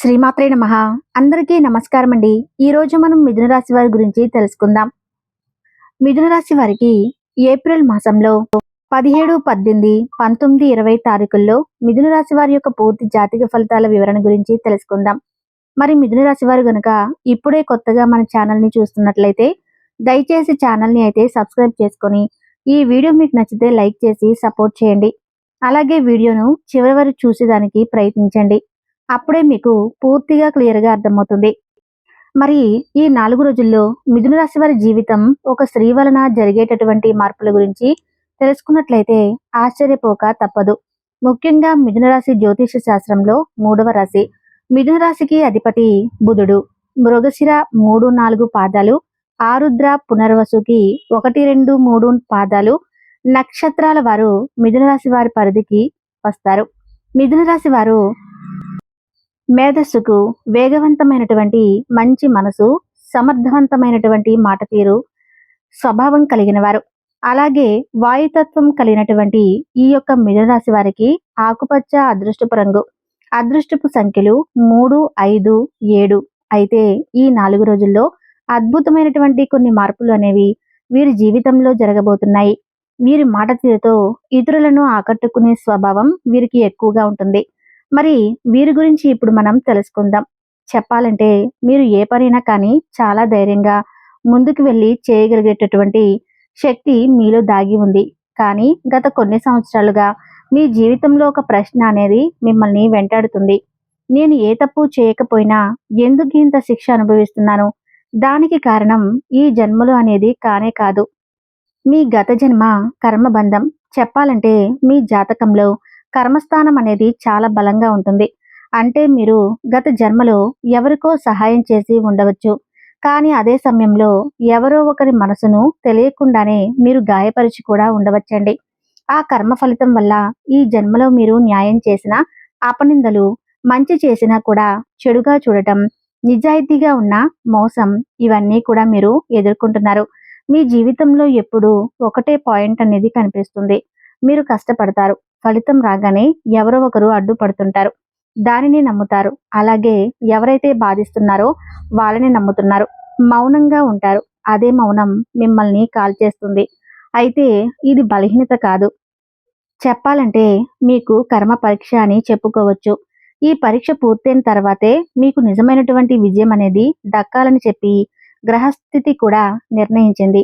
శ్రీమాత్రే నమః. అందరికీ నమస్కారం అండి. ఈ రోజు మనం మిథున రాశి వారి గురించి తెలుసుకుందాం. మిథున రాశి వారికి ఏప్రిల్ మాసంలో 17, 18, 19, 20 తారీఖుల్లో మిథున రాశి వారి యొక్క పూర్తి జాతక ఫలితాల వివరణ గురించి తెలుసుకుందాం. మరి మిథున రాశి వారు గనుక ఇప్పుడే కొత్తగా మన ఛానల్ని చూస్తున్నట్లయితే దయచేసి ఛానల్ని అయితే సబ్స్క్రైబ్ చేసుకొని ఈ వీడియో మీకు నచ్చితే లైక్ చేసి సపోర్ట్ చేయండి. అలాగే వీడియోను చివరి వరకు చూసేదానికి ప్రయత్నించండి. అప్పుడే మీకు పూర్తిగా క్లియర్గా అర్థమవుతుంది. మరి ఈ 4 రోజుల్లో మిథున రాశి వారి జీవితం ఒక స్త్రీ వలన జరిగేటటువంటి మార్పుల గురించి తెలుసుకున్నట్లయితే ఆశ్చర్యపోక తప్పదు. ముఖ్యంగా మిథున రాశి జ్యోతిష శాస్త్రంలో 3వ రాశి. మిథున రాశికి అధిపతి బుధుడు. మృగశిర 3, 4 పాదాలు, ఆరుద్ర పునర్వసుకి 1, 2, 3 పాదాలు నక్షత్రాల వారు మిథున రాశి వారి పరిధికి వస్తారు. మిథున రాశి వారు మేధస్సుకు, వేగవంతమైనటువంటి మంచి మనసు, సమర్థవంతమైనటువంటి మాట తీరు, స్వభావం కలిగిన వారు. అలాగే వాయుతత్వం కలిగినటువంటి ఈ యొక్క మిథున రాశి వారికి ఆకుపచ్చ అదృష్టపు రంగు. అదృష్టపు సంఖ్యలు 3, 5, 7. అయితే ఈ 4 రోజుల్లో అద్భుతమైనటువంటి కొన్ని మార్పులు అనేవి వీరి జీవితంలో జరగబోతున్నాయి. వీరి మాట తీరుతో ఇతరులను ఆకట్టుకునే స్వభావం వీరికి ఎక్కువగా ఉంటుంది. మరి వీరి గురించి ఇప్పుడు మనం తెలుసుకుందాం. చెప్పాలంటే మీరు ఏ పనైనా కానీ చాలా ధైర్యంగా ముందుకు వెళ్ళి చేయగలిగేటటువంటి శక్తి మీలో దాగి ఉంది. కానీ గత కొన్ని సంవత్సరాలుగా మీ జీవితంలో ఒక ప్రశ్న అనేది మిమ్మల్ని వెంటాడుతుంది. నేను ఏ తప్పు చేయకపోయినా ఎందుకు ఇంత శిక్ష అనుభవిస్తున్నాను? దానికి కారణం ఈ జన్మలో అనేది కానే కాదు, మీ గత జన్మ కర్మబంధం. చెప్పాలంటే మీ జాతకంలో కర్మస్థానం అనేది చాలా బలంగా ఉంటుంది. అంటే మీరు గత జన్మలో ఎవరికో సహాయం చేసి ఉండవచ్చు. కానీ అదే సమయంలో ఎవరో ఒకరి మనసును తెలియకుండానే మీరు గాయపరిచి కూడా ఉండవచ్చండి. ఆ కర్మ ఫలితం వల్ల ఈ జన్మలో మీరు న్యాయం చేసిన అపనిందలు, మంచి చేసినా కూడా చెడుగా చూడటం, నిజాయితీగా ఉన్న మోసం, ఇవన్నీ కూడా మీరు ఎదుర్కొంటున్నారు. మీ జీవితంలో ఎప్పుడూ ఒకటే పాయింట్ అనేది కనిపిస్తుంది. మీరు కష్టపడతారు, ఫలితం రాగానే ఎవరో ఒకరు అడ్డుపడుతుంటారు, దానిని నమ్ముతారు. అలాగే ఎవరైతే బాధిస్తున్నారో వాళ్ళని నమ్ముతున్నారు, మౌనంగా ఉంటారు. అదే మౌనం మిమ్మల్ని కాల్చేస్తుంది. అయితే ఇది బలహీనత కాదు, చెప్పాలంటే మీకు కర్మ పరీక్ష అని చెప్పుకోవచ్చు. ఈ పరీక్ష పూర్తయిన తర్వాతే మీకు నిజమైనటువంటి విజయం అనేది దక్కాలని చెప్పి గ్రహస్థితి కూడా నిర్ణయించింది.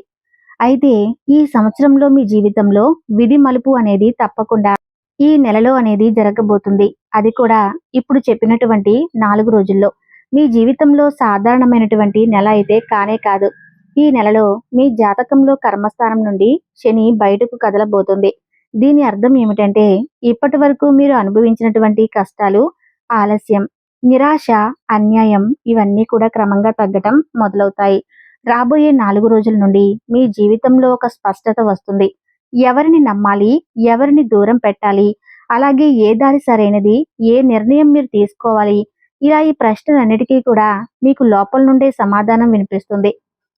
అయితే ఈ సంవత్సరంలో మీ జీవితంలో విధి మలుపు అనేది తప్పకుండా ఈ నెలలో అనేది జరగబోతుంది. అది కూడా ఇప్పుడు చెప్పినటువంటి 4 రోజుల్లో. మీ జీవితంలో సాధారణమైనటువంటి నెల అయితే కానే కాదు. ఈ నెలలో మీ జాతకంలో కర్మస్థానం నుండి శని బయటకు కదలబోతుంది. దీని అర్థం ఏమిటంటే ఇప్పటి వరకు మీరు అనుభవించినటువంటి కష్టాలు, ఆలస్యం, నిరాశ, అన్యాయం ఇవన్నీ కూడా క్రమంగా తగ్గటం మొదలవుతాయి. రాబోయే 4 రోజుల నుండి మీ జీవితంలో ఒక స్పష్టత వస్తుంది. ఎవరిని నమ్మాలి, ఎవరిని దూరం పెట్టాలి, అలాగే ఏ దారి సరైనది, ఏ నిర్ణయం మీరు తీసుకోవాలి, ఇలా ఈ ప్రశ్నలన్నిటికీ కూడా మీకు లోపల నుండే సమాధానం వినిపిస్తుంది.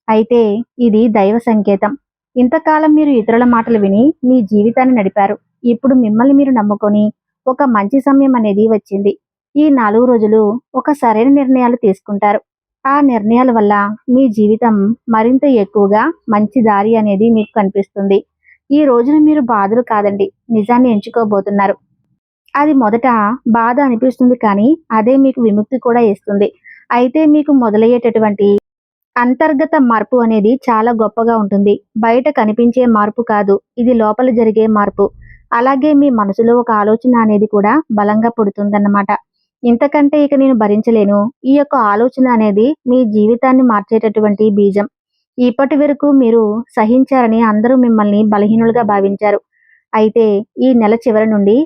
అయితే ఇది దైవ సంకేతం. ఇంతకాలం మీరు ఇతరుల మాటలు విని మీ జీవితాన్ని నడిపారు. ఇప్పుడు మిమ్మల్ని మీరు నమ్ముకొని ఒక మంచి సమయం అనేది వచ్చింది. ఈ 4 రోజులు ఒక సరైన నిర్ణయాలు తీసుకుంటారు. ఆ నిర్ణయాల వల్ల మీ జీవితం మరింత ఎక్కువగా మంచి దారి అనేది మీకు కనిపిస్తుంది. ఈ రోజున మీరు బాధలు కాదండి, నిజాన్ని ఎంచుకోబోతున్నారు. అది మొదట బాధ అనిపిస్తుంది, కానీ అదే మీకు విముక్తి కూడా ఇస్తుంది. అయితే మీకు మొదలయ్యేటటువంటి అంతర్గత మార్పు అనేది చాలా గొప్పగా ఉంటుంది. బయట కనిపించే మార్పు కాదు, ఇది లోపల జరిగే మార్పు. అలాగే మీ మనసులో ఒక ఆలోచన అనేది కూడా బలంగా పుడుతుందన్నమాట. ఇంతకంటే ఇక నేను భరించలేను, ఈ యొక్క ఆలోచన అనేది మీ జీవితాన్ని మార్చేటటువంటి బీజం. ఇప్పటి వరకు మీరు సహించారని అందరూ మిమ్మల్ని బలహీనులుగా భావించారు. అయితే ఈ నెల చివరి నుండి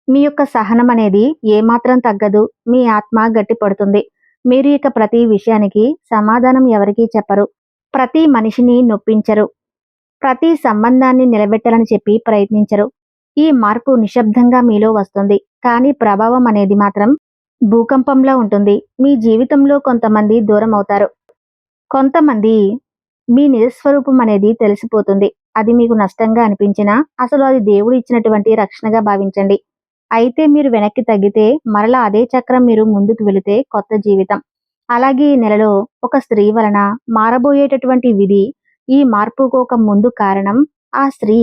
మీ యొక్క సహనం అనేది ఏమాత్రం తగ్గదు. మీ ఆత్మ గట్టిపడుతుంది. మీరు ఇక ప్రతి విషయానికి సమాధానం ఎవరికీ చెప్పరు, ప్రతి మనిషిని నొప్పించరు, ప్రతి సంబంధాన్ని నిలబెట్టాలని చెప్పి ప్రయత్నించరు. ఈ మార్పు నిశ్శబ్దంగా మీలో వస్తుంది, కానీ ప్రభావం అనేది మాత్రం భూకంపంలా ఉంటుంది. మీ జీవితంలో కొంతమంది దూరం అవుతారు, కొంతమంది మీ నిజస్వరూపం అనేది తెలిసిపోతుంది. అది మీకు నష్టంగా అనిపించినా అసలు అది దేవుడు ఇచ్చినటువంటి రక్షణగా భావించండి. అయితే మీరు వెనక్కి తగ్గితే మరలా అదే చక్రం మీరు ముందుకు వెళితే కొత్త జీవితం. అలాగే ఈ నెలలో ఒక స్త్రీ వలన మారబోయేటటువంటి విధి, ఈ మార్పుకు ఒక ముందు కారణం ఆ స్త్రీ.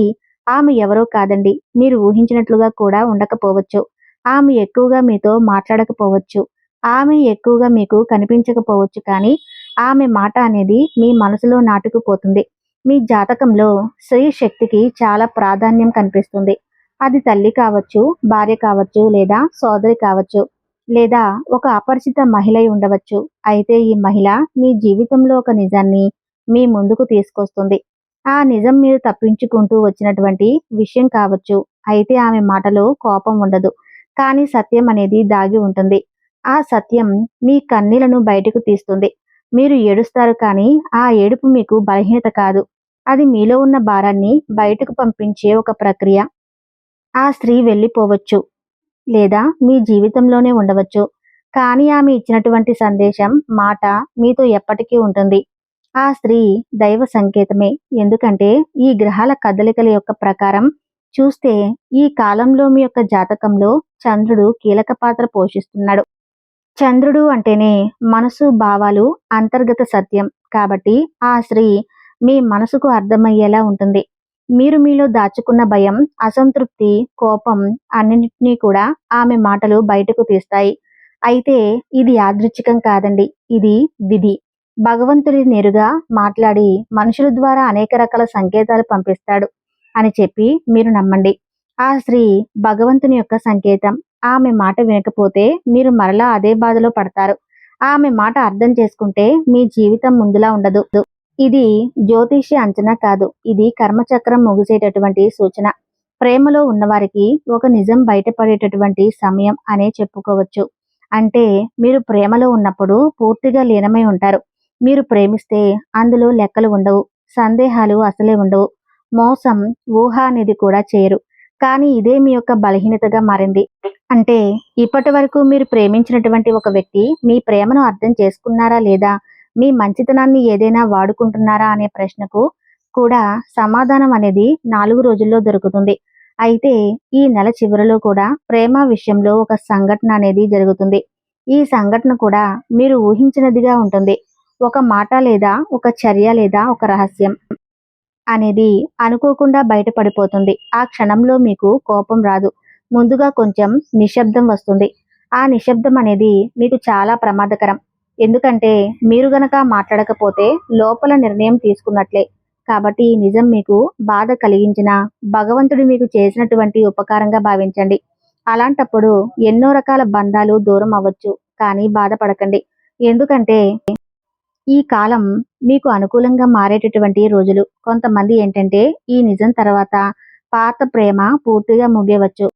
ఆమె ఎవరో కాదండి. మీరు ఊహించినట్లుగా కూడా ఉండకపోవచ్చు. ఆమె ఎక్కువగా మీతో మాట్లాడకపోవచ్చు. ఆమె ఎక్కువగా మీకు కనిపించకపోవచ్చు కానీ ఆమె మాట అనేది మీ మనసులో నాటుకుపోతుంది. మీ జాతకంలో స్త్రీ శక్తికి చాలా ప్రాధాన్యం కనిపిస్తుంది. అది తల్లి కావచ్చు, భార్య కావచ్చు, లేదా సోదరి కావచ్చు, లేదా ఒక అపరిచిత మహిళ అయి ఉండవచ్చు. అయితే ఈ మహిళ మీ జీవితంలో ఒక నిజాన్ని మీ ముందుకు తీసుకొస్తుంది. ఆ నిజం మీరు తప్పించుకుంటూ వచ్చినటువంటి విషయం కావచ్చు. అయితే ఆమె మాటలో కోపం ఉండదు. కానీ సత్యం అనేది దాగి ఉంటుంది. ఆ సత్యం మీ కన్నీళ్లను బయటకు తీస్తుంది. మీరు ఏడుస్తారు కానీ ఆ ఏడుపు మీకు బలహీనత కాదు. అది మీలో ఉన్న భారాన్ని బయటకు పంపించే ఒక ప్రక్రియ. ఆ స్త్రీ వెళ్ళిపోవచ్చు లేదా మీ జీవితంలోనే ఉండవచ్చు. కానీ ఆమె ఇచ్చినటువంటి సందేశం, మాట మీతో ఎప్పటికీ ఉంటుంది. ఆ స్త్రీ దైవ సంకేతమే. ఎందుకంటే ఈ గ్రహాల కదలికల యొక్క ప్రకారం చూస్తే ఈ కాలంలో మీ యొక్క జాతకంలో చంద్రుడు కీలక పాత్ర పోషిస్తున్నాడు. చంద్రుడు అంటేనే మనసు, భావాలు, అంతర్గత సత్యం. కాబట్టి ఆ స్త్రీ మీ మనసుకు అర్థమయ్యేలా ఉంటుంది. మీరు మీలో దాచుకున్న భయం, అసంతృప్తి, కోపం అన్నింటినీ కూడా ఆమె మాటలు బయటకు తీస్తాయి. అయితే ఇది యాదృచ్ఛికం కాదండి. ఇది విధి. భగవంతుడి నేరుగా మాట్లాడి మనుషుల ద్వారా అనేక రకాల సంకేతాలు పంపిస్తాడు అని చెప్పి మీరు నమ్మండి. ఆ స్త్రీ భగవంతుని యొక్క సంకేతం. ఆమె మాట వినకపోతే మీరు మరలా అదే బాధలో పడతారు. ఆమె మాట అర్థం చేసుకుంటే మీ జీవితం ముందులా ఉండదు. ఇది జ్యోతిష్య అంచనా కాదు. ఇది కర్మచక్రం ముగిసేటటువంటి సూచన. ప్రేమలో ఉన్నవారికి ఒక నిజం బయటపడేటటువంటి సమయం అనే చెప్పుకోవచ్చు. అంటే మీరు ప్రేమలో ఉన్నప్పుడు పూర్తిగా లీనమై ఉంటారు. మీరు ప్రేమిస్తే అందులో లెక్కలు ఉండవు. సందేహాలు అసలే ఉండవు. మోసం, ఊహ అనేది కూడా చేయరు. కానీ ఇదే మీ యొక్క బలహీనతగా మారింది. అంటే ఇప్పటి వరకు మీరు ప్రేమించినటువంటి ఒక వ్యక్తి మీ ప్రేమను అర్థం చేసుకున్నారా లేదా, మీ మంచితనాన్ని ఏదైనా వాడుకుంటున్నారా అనే ప్రశ్నకు కూడా సమాధానం అనేది 4 రోజుల్లో దొరుకుతుంది. అయితే ఈ నెల చివరిలో కూడా ప్రేమ విషయంలో ఒక సంఘటన అనేది జరుగుతుంది. ఈ సంఘటన కూడా మీరు ఊహించినదిగా ఉంటుంది. ఒక మాట లేదా ఒక చర్య లేదా ఒక రహస్యం అనేది అనుకోకుండా బయటపడిపోతుంది. ఆ క్షణంలో మీకు కోపం రాదు. ముందుగా కొంచెం నిశ్శబ్దం వస్తుంది. ఆ నిశ్శబ్దం అనేది మీకు చాలా ప్రమాదకరం. ఎందుకంటే మీరు గనక మాట్లాడకపోతే లోపల నిర్ణయం తీసుకున్నట్లే. కాబట్టి ఈ నిజం మీకు బాధ కలిగించినా భగవంతుడు మీకు చేసినటువంటి ఉపకారంగా భావించండి. అలాంటప్పుడు ఎన్నో రకాల బంధాలు దూరం అవ్వచ్చు. కానీ బాధపడకండి. ఎందుకంటే ఈ కాలం మీకు అనుకూలంగా మారేటటువంటి రోజులు. కొంతమంది ఏంటంటే ఈ నిజం తర్వాత పాత ప్రేమ పూర్తిగా ముగియవచ్చు.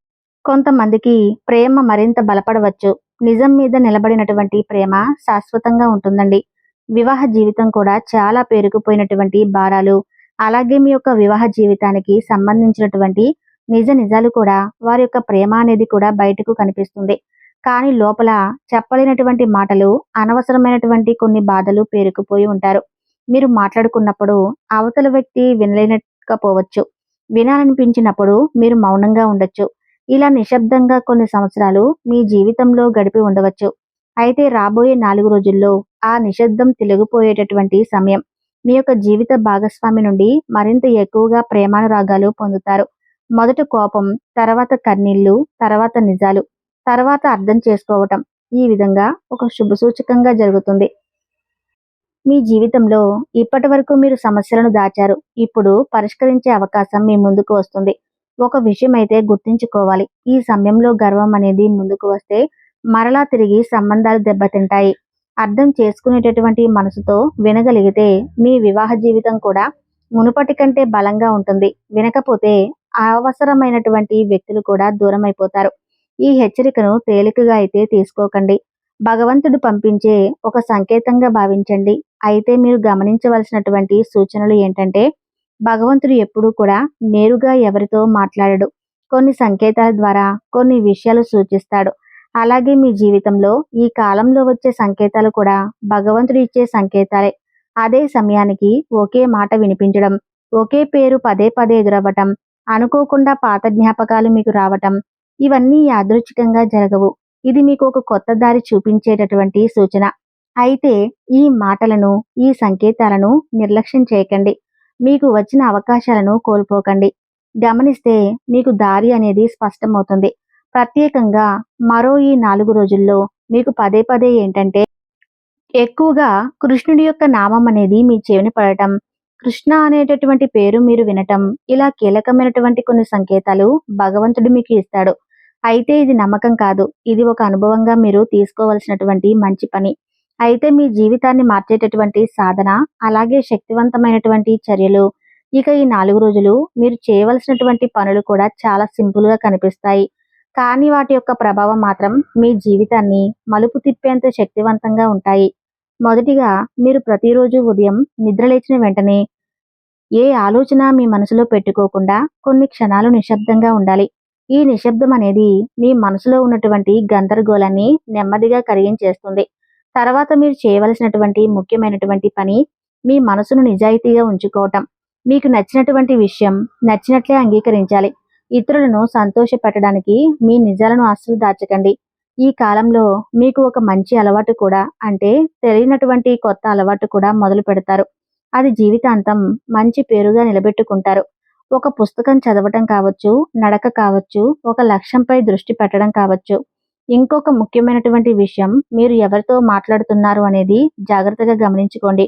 కొంతమందికి ప్రేమ మరింత బలపడవచ్చు. నిజం మీద నిలబడినటువంటి ప్రేమ శాశ్వతంగా ఉంటుందండి. వివాహ జీవితం కూడా చాలా పేరుకుపోయినటువంటి భారాలు, అలాగే మీ యొక్క వివాహ జీవితానికి సంబంధించినటువంటి నిజ నిజాలు కూడా వారి యొక్క ప్రేమ అనేది కూడా బయటకు కనిపిస్తుంది. కానీ లోపల చెప్పలేనటువంటి మాటలు, అనవసరమైనటువంటి కొన్ని బాధలు పేరుకుపోయి ఉంటారు. మీరు మాట్లాడుకున్నప్పుడు అవతల వ్యక్తి వినలేకపోవచ్చు. వినాలనిపించినప్పుడు మీరు మౌనంగా ఉండొచ్చు. ఇలా నిశ్శబ్దంగా కొన్ని సంవత్సరాలు మీ జీవితంలో గడిపి ఉండవచ్చు. అయితే రాబోయే 4 రోజుల్లో ఆ నిశ్శబ్దం తొలగిపోయేటటువంటి సమయం. మీ యొక్క జీవిత భాగస్వామి నుండి మరింత ఎక్కువగా ప్రేమానురాగాలు పొందుతారు. మొదట కోపం, తర్వాత కన్నీళ్లు, తర్వాత నిజాలు, తర్వాత అర్థం చేసుకోవటం. ఈ విధంగా ఒక శుభసూచకంగా జరుగుతుంది. మీ జీవితంలో ఇప్పటి వరకు మీరు సమస్యలను దాచారు. ఇప్పుడు పరిష్కరించే అవకాశం మీ ముందుకు వస్తుంది. ఒక విషయం అయితే గుర్తుంచుకోవాలి. ఈ సమయంలో గర్వం అనేది ముందుకు వస్తే మరలా తిరిగి సంబంధాలు దెబ్బతింటాయి. అర్థం చేసుకునేటటువంటి మనసుతో వినగలిగితే మీ వివాహ జీవితం కూడా మునుపటి కంటే బలంగా ఉంటుంది. వినకపోతే అవసరమైనటువంటి వ్యక్తులు కూడా దూరం అయిపోతారు. ఈ హెచ్చరికను తేలికగా అయితే తీసుకోకండి. భగవంతుడు పంపించే ఒక సంకేతంగా భావించండి. అయితే మీరు గమనించవలసినటువంటి సూచనలు ఏంటంటే, భగవంతుడు ఎప్పుడూ కూడా నేరుగా ఎవరితో మాట్లాడడు. కొన్ని సంకేతాల ద్వారా కొన్ని విషయాలు సూచిస్తాడు. అలాగే మీ జీవితంలో ఈ కాలంలో వచ్చే సంకేతాలు కూడా భగవంతుడు ఇచ్చే సంకేతాలే. అదే సమయానికి ఒకే మాట వినిపించడం, ఒకే పేరు పదే పదే ఎదురవ్వటం, అనుకోకుండా పాత జ్ఞాపకాలు మీకు రావటం, ఇవన్నీ యాదృచ్ఛికంగా జరగవు. ఇది మీకు ఒక కొత్త దారి చూపించేటటువంటి సూచన. అయితే ఈ మాటలను, ఈ సంకేతాలను నిర్లక్ష్యం చేయకండి. మీకు వచ్చిన అవకాశాలను కోల్పోకండి. గమనిస్తే మీకు దారి అనేది స్పష్టమవుతుంది. ప్రత్యేకంగా మరో ఈ 4 రోజుల్లో మీకు పదే పదే ఏంటంటే ఎక్కువగా కృష్ణుడి యొక్క నామం అనేది మీ చెవిన పడటం, కృష్ణ అనేటటువంటి పేరు మీరు వినటం, ఇలా కీలకమైనటువంటి కొన్ని సంకేతాలు భగవంతుడు మీకు ఇస్తాడు. అయితే ఇది నమ్మకం కాదు. ఇది ఒక అనుభవంగా మీరు తీసుకోవాల్సినటువంటి మంచి పని. అయితే మీ జీవితాన్ని మార్చేటటువంటి సాధన, అలాగే శక్తివంతమైనటువంటి చర్యలు, ఇక ఈ 4 రోజులు మీరు చేయవలసినటువంటి పనులు కూడా చాలా సింపుల్‌గా కనిపిస్తాయి. కానీ వాటి యొక్క ప్రభావం మాత్రం మీ జీవితాన్ని మలుపు తిప్పేంత శక్తివంతంగా ఉంటాయి. మొదటిగా మీరు ప్రతిరోజు ఉదయం నిద్రలేచిన వెంటనే ఏ ఆలోచన మీ మనసులో పెట్టుకోకుండా కొన్ని క్షణాలు నిశ్శబ్దంగా ఉండాలి. ఈ నిశ్శబ్దం అనేది మీ మనసులో ఉన్నటువంటి గందరగోళాన్ని నెమ్మదిగా కరిగించేస్తుంది. తర్వాత మీరు చేయవలసినటువంటి ముఖ్యమైనటువంటి పని మీ మనసును నిజాయితీగా ఉంచుకోవటం. మీకు నచ్చినటువంటి విషయం నచ్చినట్లే అంగీకరించాలి. ఇతరులను సంతోషపెట్టడానికి మీ నిజాలను అస్సలు దాచకండి. ఈ కాలంలో మీకు ఒక మంచి అలవాటు కూడా, అంటే తెలియనటువంటి కొత్త అలవాటు కూడా మొదలు పెడతారు. అది జీవితాంతం మంచి పేరుగా నిలబెట్టుకుంటారు. ఒక పుస్తకం చదవటం కావచ్చు, నడక కావచ్చు, ఒక లక్ష్యంపై దృష్టి పెట్టడం కావచ్చు. ఇంకొక ముఖ్యమైనటువంటి విషయం, మీరు ఎవరితో మాట్లాడుతున్నారు అనేది జాగ్రత్తగా గమనించుకోండి.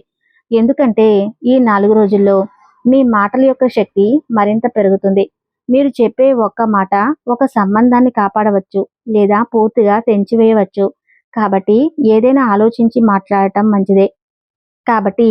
ఎందుకంటే ఈ 4 రోజుల్లో మీ మాటల యొక్క శక్తి మరింత పెరుగుతుంది. మీరు చెప్పే ఒక్క మాట ఒక సంబంధాన్ని కాపాడవచ్చు లేదా పూర్తిగా తెంచివేయవచ్చు. కాబట్టి ఏదైనా ఆలోచించి మాట్లాడటం మంచిదే. కాబట్టి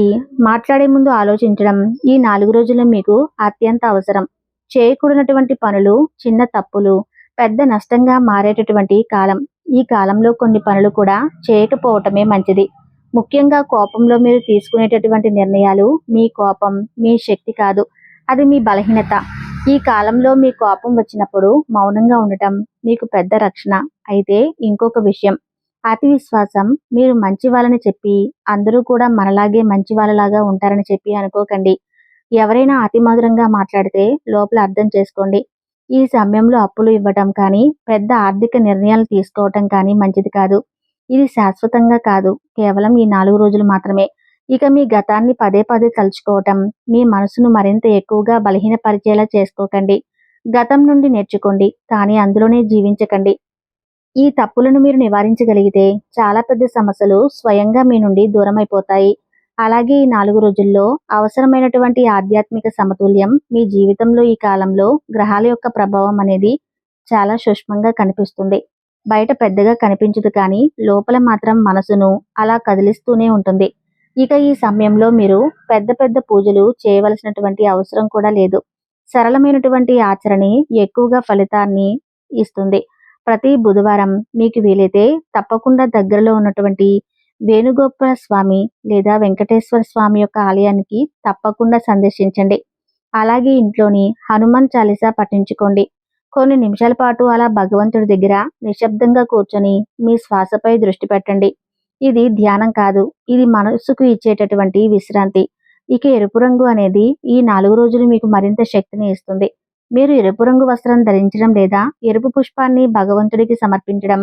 మాట్లాడే ముందు ఆలోచించడం ఈ 4 రోజుల్లో మీకు అత్యంత అవసరం. చేయకూడనటువంటి పనులు, చిన్న తప్పులు పెద్ద నష్టంగా మారేటటువంటి కాలం. ఈ కాలంలో కొన్ని పనులు కూడా చేయకపోవటమే మంచిది. ముఖ్యంగా కోపంలో మీరు తీసుకునేటటువంటి నిర్ణయాలు మీ కోపం, మీ శక్తి కాదు. అది మీ బలహీనత. ఈ కాలంలో మీ కోపం వచ్చినప్పుడు మౌనంగా ఉండటం మీకు పెద్ద రక్షణ. అయితే ఇంకొక విషయం, అతి విశ్వాసం. మీరు మంచి వాళ్ళని చెప్పి అందరూ కూడా మనలాగే మంచి వాళ్ళలాగా ఉంటారని చెప్పి అనుకోకండి. ఎవరైనా అతి మధురంగా మాట్లాడితే లోపల అర్థం చేసుకోండి. ఈ సమయంలో అప్పులు ఇవ్వటం కానీ, పెద్ద ఆర్థిక నిర్ణయాలు తీసుకోవటం కానీ మంచిది కాదు. ఇది శాశ్వతంగా కాదు, కేవలం ఈ 4 రోజులు మాత్రమే. ఇక మీ గతాన్ని పదే పదే తలుచుకోవటం మీ మనసును మరింత ఎక్కువగా బలహీనపరిచేలా చేసుకోకండి. గతం నుండి నేర్చుకోండి, కానీ అందులోనే జీవించకండి. ఈ తప్పులను మీరు నివారించగలిగితే చాలా పెద్ద సమస్యలు స్వయంగా మీ నుండి దూరమైపోతాయి. అలాగే ఈ 4 రోజుల్లో అవసరమైనటువంటి ఆధ్యాత్మిక సమతుల్యం మీ జీవితంలో ఈ కాలంలో గ్రహాల యొక్క ప్రభావం అనేది చాలా సూక్ష్మంగా కనిపిస్తుంది. బయట పెద్దగా కనిపించదు, కానీ లోపల మాత్రం మనసును అలా కదిలిస్తూనే ఉంటుంది. ఇక ఈ సమయంలో మీరు పెద్ద పెద్ద పూజలు చేయవలసినటువంటి అవసరం కూడా లేదు. సరళమైనటువంటి ఆచరణే ఎక్కువగా ఫలితాన్ని ఇస్తుంది. ప్రతి బుధవారం మీకు వీలైతే తప్పకుండా దగ్గరలో ఉన్నటువంటి వేణుగోపాల స్వామి లేదా వెంకటేశ్వర స్వామి యొక్క ఆలయానికి తప్పకుండా సందర్శించండి. అలాగే ఇంట్లోని హనుమాన్ చాలీసా పఠించుకోండి. కొన్ని నిమిషాల పాటు అలా భగవంతుడి దగ్గర నిశ్శబ్దంగా కూర్చొని మీ శ్వాసపై దృష్టి పెట్టండి. ఇది ధ్యానం కాదు, ఇది మనసుకు ఇచ్చేటటువంటి విశ్రాంతి. ఇక ఎరుపు రంగు అనేది ఈ 4 రోజులు మీకు మరింత శక్తిని ఇస్తుంది. మీరు ఎరుపు రంగు వస్త్రం ధరించడం లేదా ఎరుపు పుష్పాన్ని భగవంతుడికి సమర్పించడం,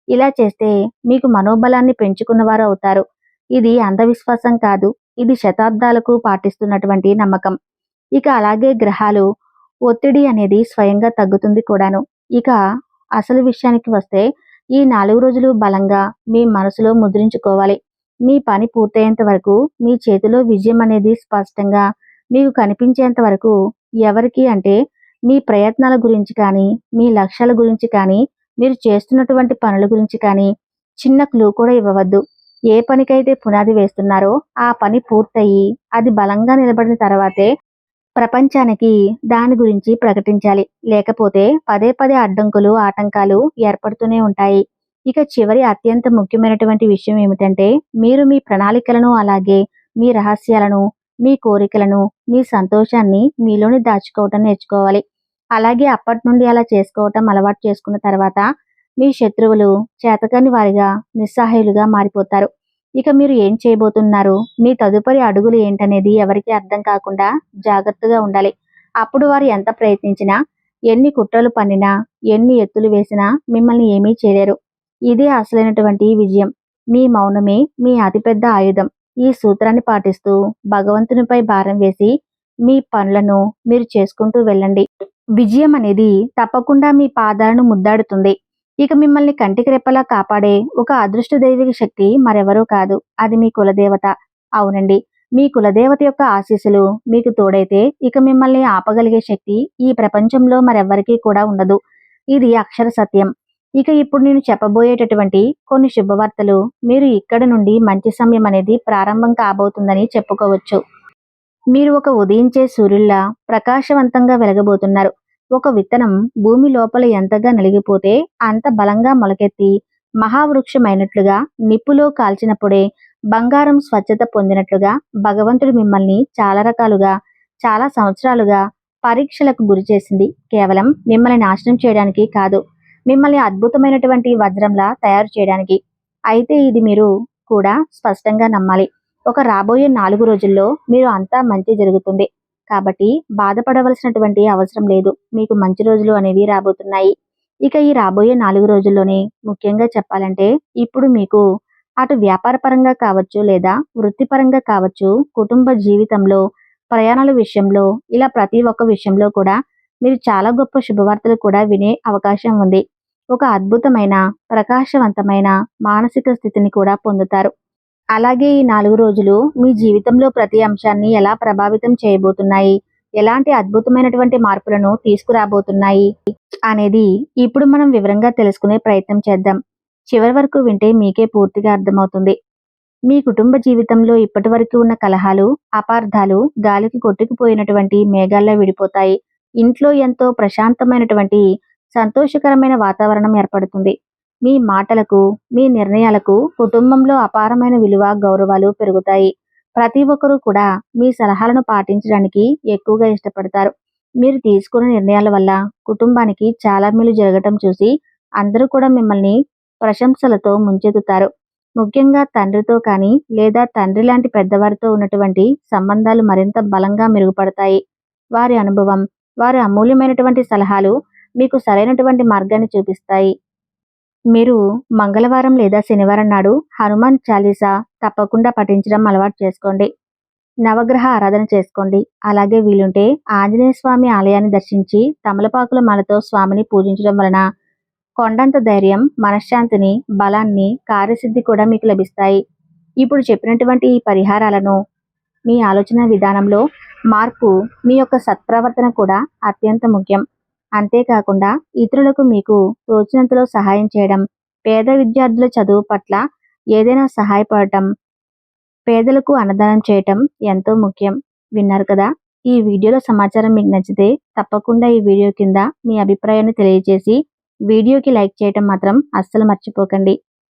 ఇలా చేస్తే మీకు మనోబలాన్ని పెంచుకున్నవారు అవుతారు. ఇది అంధవిశ్వాసం కాదు, ఇది శతాబ్దాలకు పాటిస్తున్నటువంటి నమ్మకం. ఇక అలాగే గ్రహాలు ఒత్తిడి అనేది స్వయంగా తగ్గుతుంది కూడాను. ఇక అసలు విషయానికి వస్తే ఈ 4 రోజులు బలంగా మీ మనసులో ముద్రించుకోవాలి. మీ పని పూర్తయ్యేంత వరకు, మీ చేతిలో విజయం అనేది స్పష్టంగా మీకు కనిపించేంత వరకు ఎవరికి, అంటే మీ ప్రయత్నాల గురించి కానీ, మీ లక్ష్యాల గురించి కానీ, మీరు చేస్తున్నటువంటి పనుల గురించి కానీ చిన్న క్లూ కూడా ఇవ్వవద్దు. ఏ పనికైతే పునాది వేస్తున్నారో ఆ పని పూర్తయి అది బలంగా నిలబడిన తర్వాతే ప్రపంచానికి దాని గురించి ప్రకటించాలి. లేకపోతే పదే పదే అడ్డంకులు, ఆటంకాలు ఏర్పడుతూనే ఉంటాయి. ఇక చివరి అత్యంత ముఖ్యమైనటువంటి విషయం ఏమిటంటే, మీరు మీ ప్రణాళికలను, అలాగే మీ రహస్యాలను, మీ కోరికలను, మీ సంతోషాన్ని మీలోనే దాచుకోవటం నేర్చుకోవాలి. అలాగే అప్పటి నుండి అలా చేసుకోవటం అలవాటు చేసుకున్న తర్వాత మీ శత్రువులు చేతకాని వారిగా, నిస్సహాయులుగా మారిపోతారు. ఇక మీరు ఏం చేయబోతున్నారు, మీ తదుపరి అడుగులు ఏంటనేది ఎవరికీ అర్థం కాకుండా జాగ్రత్తగా ఉండాలి. అప్పుడు వారు ఎంత ప్రయత్నించినా ఎన్ని కుట్రలు పన్నినా, ఎన్ని ఎత్తులు వేసినా మిమ్మల్ని ఏమీ చేయలేరు. ఇదే అసలైనటువంటి విజయం. మీ మౌనమే మీ అతిపెద్ద ఆయుధం. ఈ సూత్రాన్ని పాటిస్తూ భగవంతునిపై భారం వేసి మీ పనులను మీరు చేసుకుంటూ వెళ్ళండి. విజయం అనేది తప్పకుండా మీ పాదాలను ముద్దాడుతుంది. ఇక మిమ్మల్ని కంటికి రెప్పలా కాపాడే ఒక అదృష్ట దైవిక శక్తి మరెవరూ కాదు. అది మీ కులదేవత. అవునండి, మీ కులదేవత యొక్క ఆశీస్సులు మీకు తోడైతే ఇక మిమ్మల్ని ఆపగలిగే శక్తి ఈ ప్రపంచంలో మరెవ్వరికీ కూడా ఉండదు. ఇది అక్షర సత్యం. ఇక ఇప్పుడు నేను చెప్పబోయేటటువంటి కొన్ని శుభవార్తలు మీరు ఇక్కడ నుండి మంచి సమయం అనేది ప్రారంభం కాబోతుందని చెప్పుకోవచ్చు. మీరు ఒక ఉదయించే సూర్యుల్లా ప్రకాశవంతంగా వెలగబోతున్నారు. ఒక విత్తనం భూమి లోపల ఎంతగా నలిగిపోతే అంత బలంగా మొలకెత్తి మహావృక్షమైనట్లుగా నిప్పులో కాల్చినప్పుడే బంగారం స్వచ్ఛత పొందినట్లుగా భగవంతుడు మిమ్మల్ని చాలా రకాలుగా చాలా సంవత్సరాలుగా పరీక్షలకు గురి చేసింది. కేవలం మిమ్మల్ని నాశనం చేయడానికి కాదు, మిమ్మల్ని అద్భుతమైనటువంటి వజ్రంలా తయారు చేయడానికి. అయితే ఇది మీరు కూడా స్పష్టంగా నమ్మాలి. ఒక రాబోయే 4 రోజుల్లో మీరు అంతా మంచి జరుగుతుంది. కాబట్టి బాధపడవలసినటువంటి అవసరం లేదు. మీకు మంచి రోజులు అనేవి రాబోతున్నాయి. ఇక ఈ రాబోయే 4 రోజుల్లోనే ముఖ్యంగా చెప్పాలంటే ఇప్పుడు మీకు అటు వ్యాపారపరంగా కావచ్చు, లేదా వృత్తిపరంగా కావచ్చు, కుటుంబ జీవితంలో, ప్రయాణాల విషయంలో, ఇలా ప్రతి ఒక్క విషయంలో కూడా మీరు చాలా గొప్ప శుభవార్తలు కూడా వినే అవకాశం ఉంది. ఒక అద్భుతమైన, ప్రకాశవంతమైన మానసిక స్థితిని కూడా పొందుతారు. అలాగే ఈ 4 రోజులు మీ జీవితంలో ప్రతి అంశాన్ని ఎలా ప్రభావితం చేయబోతున్నాయి, ఎలాంటి అద్భుతమైనటువంటి మార్పులను తీసుకురాబోతున్నాయి అనేది ఇప్పుడు మనం వివరంగా తెలుసుకునే ప్రయత్నం చేద్దాం. చివరి వరకు వింటే మీకే పూర్తిగా అర్థమవుతుంది. మీ కుటుంబ జీవితంలో ఇప్పటి వరకు ఉన్న కలహాలు, అపార్థాలు గాలికి కొట్టుకుపోయినటువంటి మేఘాల్లో విడిపోతాయి. ఇంట్లో ఎంతో ప్రశాంతమైనటువంటి సంతోషకరమైన వాతావరణం ఏర్పడుతుంది. మీ మాటలకు, మీ నిర్ణయాలకు కుటుంబంలో అపారమైన విలువ, గౌరవాలు పెరుగుతాయి. ప్రతి ఒక్కరూ కూడా మీ సలహాలను పాటించడానికి ఎక్కువగా ఇష్టపడతారు. మీరు తీసుకున్న నిర్ణయాల వల్ల కుటుంబానికి చాలా మేలు జరగటం చూసి అందరూ కూడా మిమ్మల్ని ప్రశంసలతో ముంచెత్తుతారు. ముఖ్యంగా తండ్రితో కానీ, లేదా తండ్రి లాంటి పెద్దవారితో ఉన్నటువంటి సంబంధాలు మరింత బలంగా మెరుగుపడతాయి. వారి అనుభవం, వారి అమూల్యమైనటువంటి సలహాలు మీకు సరైనటువంటి మార్గాన్ని చూపిస్తాయి. మీరు మంగళవారం లేదా శనివారం నాడు హనుమాన్ చాలీసా తప్పకుండా పఠించడం అలవాటు చేసుకోండి. నవగ్రహ ఆరాధన చేసుకోండి. అలాగే వీలుంటే ఆంజనేయ స్వామి ఆలయాన్ని దర్శించి తమలపాకుల మాలతో స్వామిని పూజించడం వలన కొండంత ధైర్యం, మనశ్శాంతిని, బలాన్ని, కార్యసిద్ధి కూడా మీకు లభిస్తాయి. ఇప్పుడు చెప్పినటువంటి ఈ పరిహారాలను మీ ఆలోచన విధానంలో మార్పు, మీ యొక్క సత్ప్రవర్తన కూడా అత్యంత ముఖ్యం. అంతేకాకుండా ఇతరులకు మీకు తోచినంతలో సహాయం చేయడం, పేద విద్యార్థుల చదువు పట్ల ఏదైనా సహాయపడటం, పేదలకు అన్నదానం చేయటం ఎంతో ముఖ్యం. విన్నారు కదా? ఈ వీడియోలో సమాచారం మీకు నచ్చితే తప్పకుండా ఈ వీడియో కింద మీ అభిప్రాయాన్ని తెలియజేసి వీడియోకి లైక్ చేయటం మాత్రం అస్సలు మర్చిపోకండి.